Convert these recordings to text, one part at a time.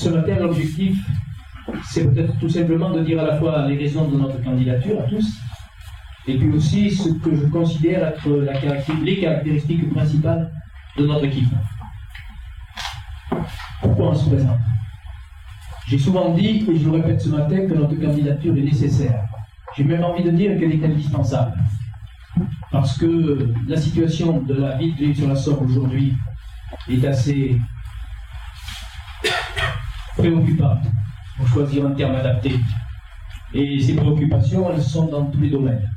Ce matin, l'objectif, c'est peut-être tout simplement de dire à la fois les raisons de notre candidature à tous, et puis aussi ce que je considère être les caractéristiques principales de notre équipe. Pourquoi on se présente? J'ai souvent dit, et je le répète ce matin, que notre candidature est nécessaire. J'ai même envie de dire qu'elle est indispensable. Parce que la situation de la ville de l'Île-sur-la-Sorgue aujourd'hui est assez préoccupante, pour choisir un terme adapté. Et ces préoccupations, elles sont dans tous les domaines.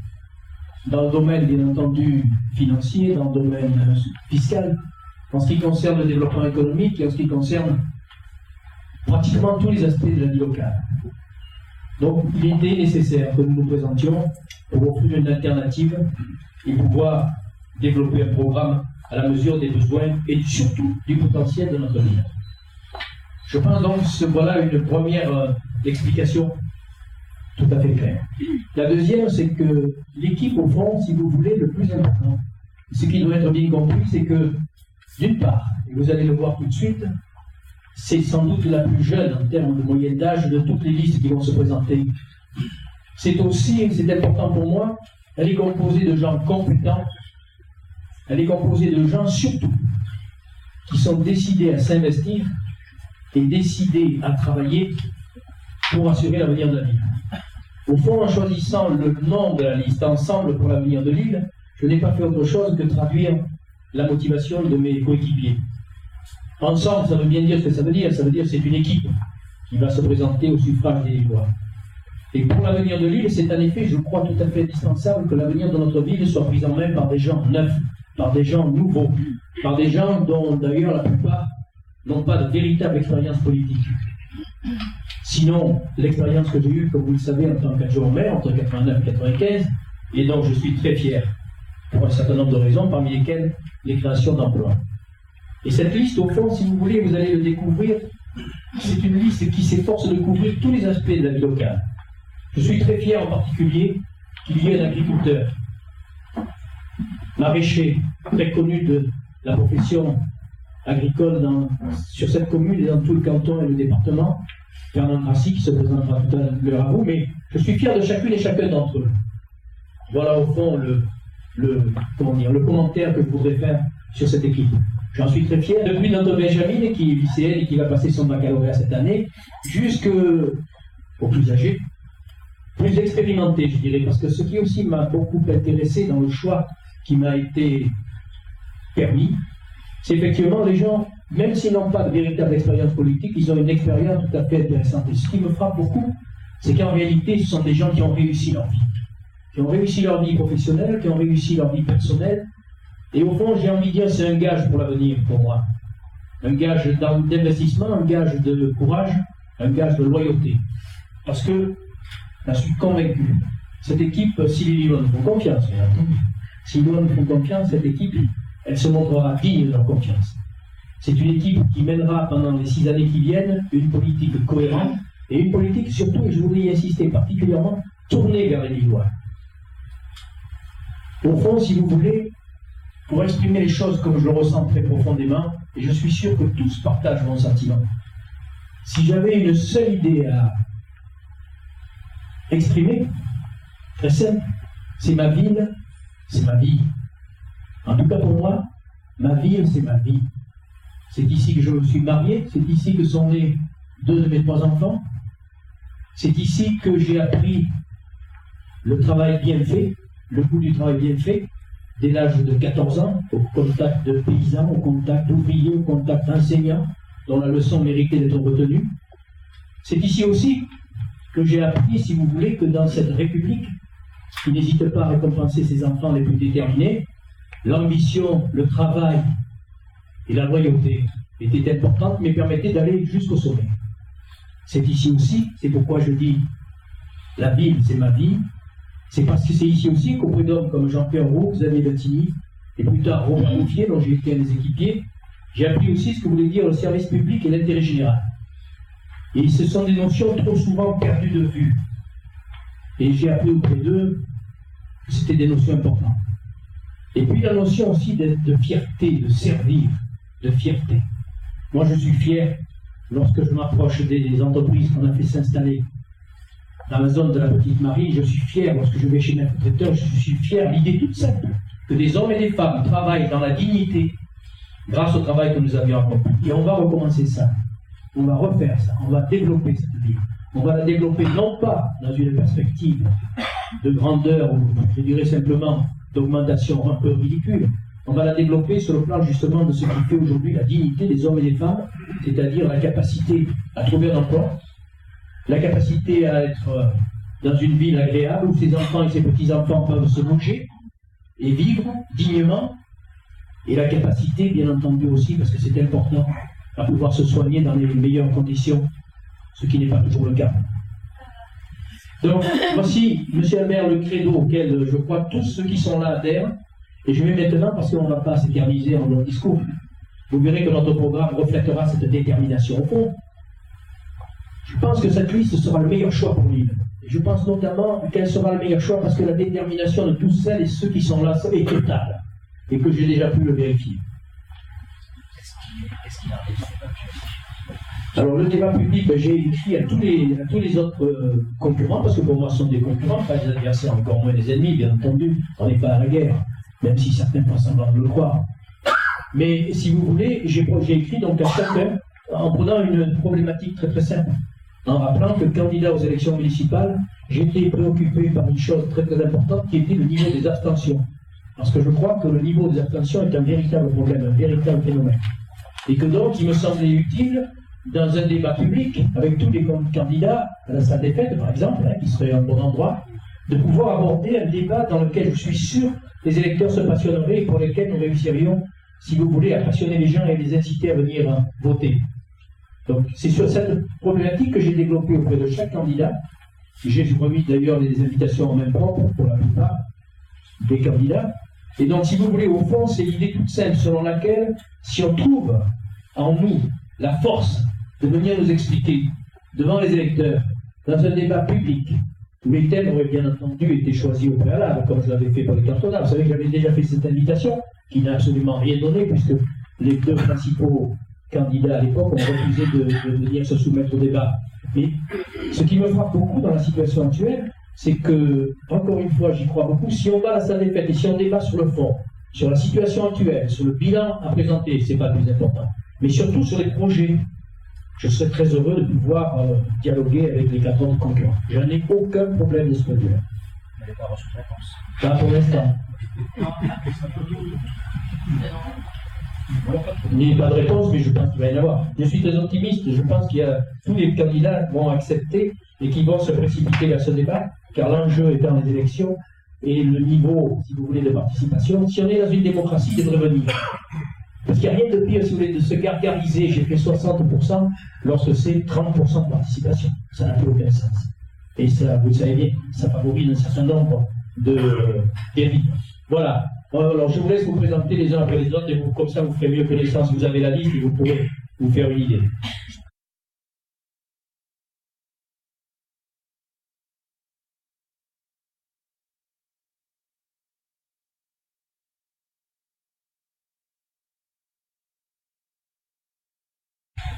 Dans le domaine, bien entendu, financier, dans le domaine fiscal, en ce qui concerne le développement économique et en ce qui concerne pratiquement tous les aspects de la vie locale. Donc, il était nécessaire que nous nous présentions pour offrir une alternative et pouvoir développer un programme à la mesure des besoins et surtout du potentiel de notre ville. Je pense donc que voilà une première explication tout à fait claire. La deuxième, c'est que l'équipe, au fond, si vous voulez, le plus important, ce qui doit être bien compris, c'est que, d'une part, et vous allez le voir tout de suite, c'est sans doute la plus jeune en termes de moyenne d'âge de toutes les listes qui vont se présenter. C'est aussi, et c'est important pour moi, elle est composée de gens compétents, elle est composée de gens surtout qui sont décidés à s'investir et décidés à travailler pour assurer l'avenir de la ville. Au fond, en choisissant le nom de la liste Ensemble pour l'avenir de l'île, je n'ai pas fait autre chose que traduire la motivation de mes coéquipiers. Ensemble, ça veut bien dire ce que ça veut dire. Ça veut dire que c'est une équipe qui va se présenter au suffrage des Lillois. Et pour l'avenir de l'île, c'est en effet, je crois, tout à fait indispensable que l'avenir de notre ville soit pris en main par des gens neufs, par des gens nouveaux, par des gens dont, d'ailleurs, la plupart n'ont pas de véritable expérience politique. Sinon, l'expérience que j'ai eue, comme vous le savez, en tant qu'adjoint au maire, entre 89 et 95, et donc je suis très fier, pour un certain nombre de raisons, parmi lesquelles les créations d'emplois. Et cette liste, au fond, si vous voulez, vous allez le découvrir, c'est une liste qui s'efforce de couvrir tous les aspects de la vie locale. Je suis très fier en particulier qu'il y ait un agriculteur, maraîcher, très connu de la profession agricole sur cette commune et dans tout le canton et le département, Fernand Grassi, qui se présentera tout à l'heure à vous, mais je suis fier de chacune et chacun d'entre eux. Voilà au fond le commentaire que je voudrais faire sur cette équipe. J'en suis très fier. Depuis notre Benjamin, qui est lycéenne et qui va passer son baccalauréat cette année, jusqu'aux plus âgés, plus expérimentés, je dirais, parce que ce qui aussi m'a beaucoup intéressé dans le choix qui m'a été permis, c'est effectivement les gens, même s'ils n'ont pas de véritable expérience politique, ils ont une expérience tout à fait intéressante. Et ce qui me frappe beaucoup, c'est qu'en réalité, ce sont des gens qui ont réussi leur vie. Qui ont réussi leur vie professionnelle, qui ont réussi leur vie personnelle. Et au fond, j'ai envie de dire, c'est un gage pour l'avenir, pour moi. Un gage d'investissement, un gage de courage, un gage de loyauté. Parce que, je suis convaincu, cette équipe, si les Lillois nous font confiance, si les Lillois nous font confiance, cette équipe, elle se montrera digne de leur confiance. C'est une équipe qui mènera pendant les 6 années qui viennent une politique cohérente et une politique surtout, et je voudrais y insister particulièrement, tournée vers les Lillois. Au fond, si vous voulez, pour exprimer les choses comme je le ressens très profondément, et je suis sûr que tous partagent mon sentiment, si j'avais une seule idée à exprimer, très simple, c'est ma ville, c'est ma vie. En tout cas pour moi, ma ville, c'est ma vie. C'est ici que je me suis marié, c'est ici que sont nés 2 de mes 3 enfants, c'est ici que j'ai appris le travail bien fait, le goût du travail bien fait, dès l'âge de 14 ans, au contact de paysans, au contact d'ouvriers, au contact d'enseignants, dont la leçon méritait d'être retenue. C'est ici aussi que j'ai appris, si vous voulez, que dans cette République, qui n'hésite pas à récompenser ses enfants les plus déterminés, l'ambition, le travail et la loyauté étaient importantes, mais permettaient d'aller jusqu'au sommet. C'est ici aussi, c'est pourquoi je dis, la ville, c'est ma vie. C'est parce que c'est ici aussi qu'auprès d'hommes comme Jean-Pierre Roux, Xavier Lattini, et plus tard Robert Bouffier, dont j'ai été un des équipiers, j'ai appris aussi ce que voulait dire le service public et l'intérêt général. Et ce sont des notions trop souvent perdues de vue. Et j'ai appris auprès d'eux que c'était des notions importantes. Et puis la notion aussi de fierté, de servir, de fierté. Moi je suis fier lorsque je m'approche des entreprises qu'on a fait s'installer dans la zone de la Petite Marie, je suis fier, lorsque je vais chez Maître Traiteur, je suis fier, l'idée toute simple, que des hommes et des femmes travaillent dans la dignité grâce au travail que nous avions accompli. Et on va recommencer ça, on va refaire ça, on va développer cette vie. On va la développer non pas dans une perspective de grandeur, ou je dirais simplement d'augmentation un peu ridicule, on va la développer sur le plan justement de ce qui fait aujourd'hui la dignité des hommes et des femmes, c'est-à-dire la capacité à trouver un emploi, la capacité à être dans une ville agréable où ses enfants et ses petits-enfants peuvent se bouger et vivre dignement, et la capacité, bien entendu aussi, parce que c'est important, à pouvoir se soigner dans les meilleures conditions, ce qui n'est pas toujours le cas. Donc, voici, monsieur le maire, le credo auquel je crois tous ceux qui sont là adhèrent, et je vais maintenant, parce qu'on ne va pas s'éterniser en long discours, vous verrez que notre programme reflètera cette détermination. Au fond, je pense que cette liste sera le meilleur choix pour l'île. Et je pense notamment qu'elle sera le meilleur choix parce que la détermination de tous celles et ceux qui sont là est totale, et que j'ai déjà pu le vérifier. Alors le débat public, j'ai écrit à tous les autres concurrents, parce que pour moi ce sont des concurrents, pas des adversaires, encore moins des ennemis, bien entendu, on n'est pas à la guerre, même si certains font semblant de le croire. Mais si vous voulez, j'ai écrit donc à chacun en prenant une problématique très très simple, en rappelant que candidat aux élections municipales, j'étais préoccupé par une chose très très importante qui était le niveau des abstentions. Parce que je crois que le niveau des abstentions est un véritable problème, un véritable phénomène. Et que donc il me semblait utile, dans un débat public, avec tous les candidats à la salle des fêtes, par exemple, qui serait un bon endroit, de pouvoir aborder un débat dans lequel je suis sûr les électeurs se passionneraient et pour lesquels nous réussirions, si vous voulez, à passionner les gens et les inciter à venir voter. Donc c'est sur cette problématique que j'ai développé auprès de chaque candidat. J'ai remis d'ailleurs les invitations en main propre pour la plupart des candidats. Et donc si vous voulez, au fond, c'est l'idée toute simple selon laquelle, si on trouve en nous la force de venir nous expliquer devant les électeurs, dans un débat public, où les thèmes auraient bien entendu été choisis au préalable, comme je l'avais fait pour les cantonats. Vous savez que j'avais déjà fait cette invitation, qui n'a absolument rien donné, puisque les deux principaux candidats à l'époque ont refusé de venir se soumettre au débat. Mais ce qui me frappe beaucoup dans la situation actuelle, c'est que, encore une fois, j'y crois beaucoup, si on va à la salle des fêtes et si on débat sur le fond, sur la situation actuelle, sur le bilan à présenter, c'est pas le plus important, mais surtout sur les projets, je serais très heureux de pouvoir dialoguer avec les 4 autres concurrents. Je n'ai aucun problème de ce point de vue-là. Vous n'avez pas reçu de réponse. Pas pour l'instant. Ni pas de réponse, mais je pense qu'il va y en avoir. Je suis très optimiste. Je pense qu'il y a tous les candidats vont accepter et qui vont se précipiter vers ce débat, car l'enjeu étant les élections et le niveau, si vous voulez, de participation. Si on est dans une démocratie, il devrait venir. Parce qu'il n'y a rien de pire, si vous voulez, de se gargariser. J'ai fait 60% lorsque c'est 30% de participation. Ça n'a plus aucun sens. Et ça, vous le savez bien, ça favorise un certain nombre de dérives. Voilà. Alors je vous laisse vous présenter les uns après les autres et vous, comme ça vous ferez mieux connaissance. Vous avez la liste et vous pourrez vous faire une idée.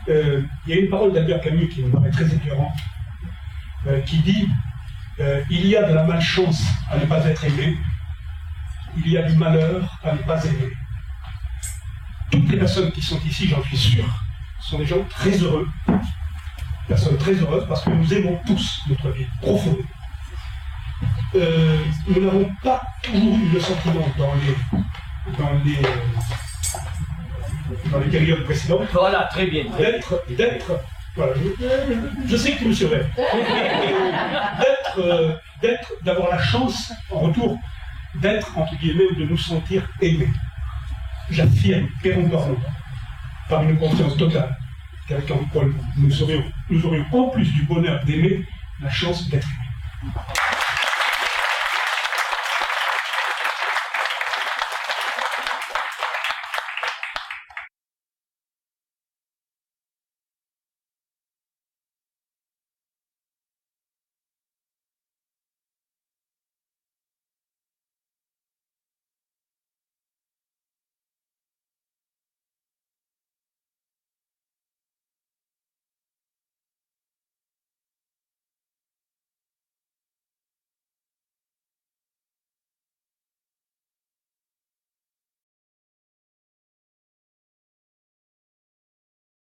Il y a une parole d'Albert Camus qui me paraît très éclairante, qui dit il y a de la malchance à ne pas être aimé, il y a du malheur à ne pas aimer. Toutes les personnes qui sont ici, j'en suis sûr, sont des gens très heureux, personnes très heureuses, parce que nous aimons tous notre vie profondément. Nous n'avons pas toujours eu le sentiment dans les périodes précédentes. Voilà, très bien. Voilà, je sais que tu me surveilles. D'avoir la chance, en retour, d'être, entre guillemets, ou de nous sentir aimés. J'affirme, péremptoirement, par une confiance totale, qu'avec Henri Paul, nous aurions en plus du bonheur d'aimer, la chance d'être aimés.